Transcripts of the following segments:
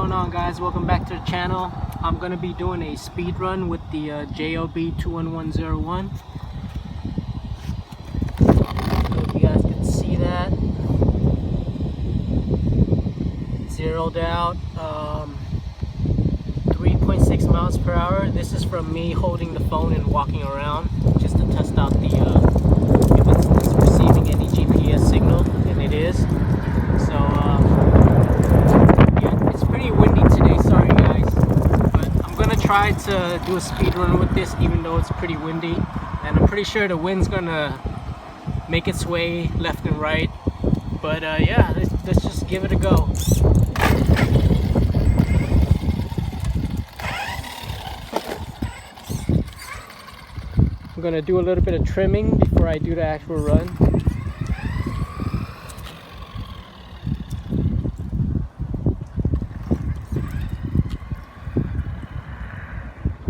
going on, guys? Welcome back to the channel. I'm going to be doing a speed run with the JLB 21101. Hope you guys can see that. Zeroed out, 3.6 miles per hour. This is from me holding the phone and walking around just to test out the if it's receiving any GPS signal, and it is. So yeah, it's pretty windy today, sorry guys, but I'm gonna try to do a speed run with this even though it's pretty windy, and I'm pretty sure the wind's gonna make its way left and right, but yeah, let's just give it a go. I'm gonna do a little bit of trimming before I do the actual run.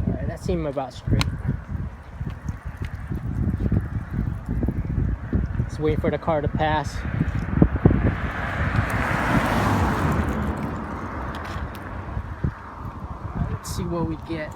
Alright, that seemed about straight. Just waiting for the car to pass. Alright, let's see what we get.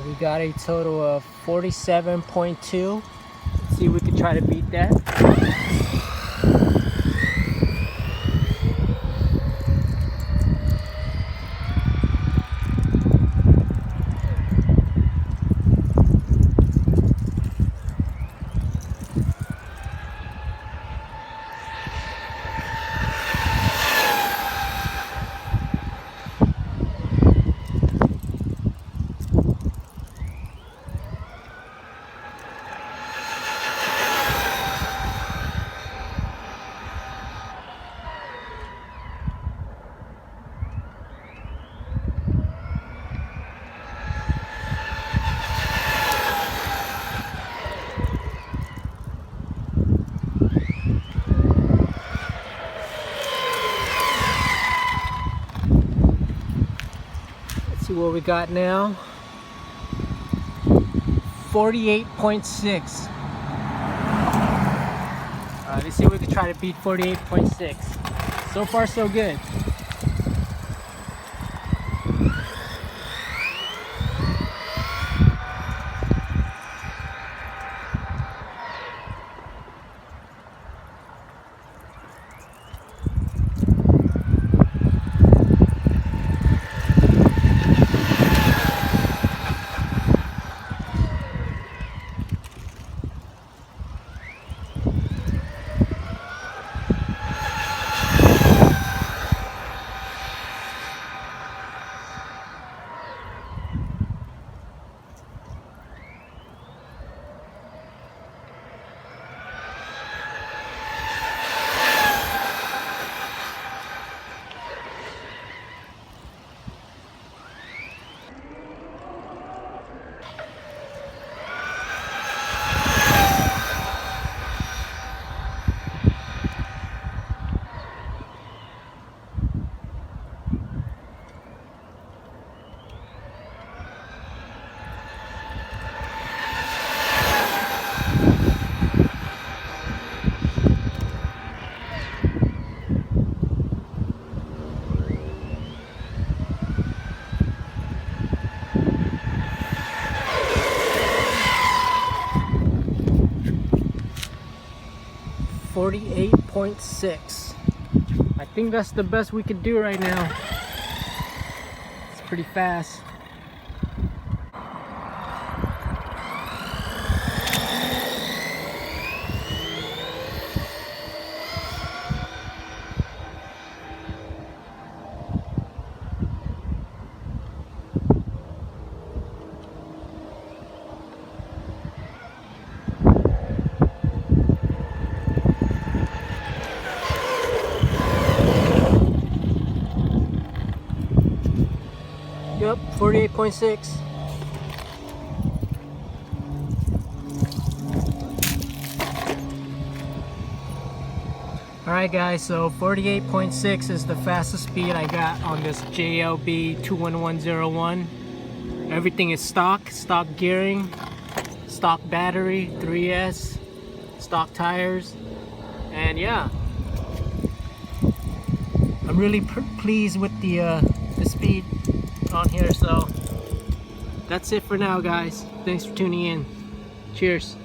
We got a total of 47.2. Let's see if we can try to beat that. See what we got now. 48.6. Let's see if we can try to beat 48.6. So far so good. .6. I think that's the best we could do right now. It's pretty fast. 48.6. Alright guys, so 48.6 is the fastest speed I got on this JLB 21101. Everything is stock gearing, stock battery, 3S, stock tires, and yeah, I'm really pleased with the speed on here. So that's it for now guys. Thanks for tuning in. Cheers.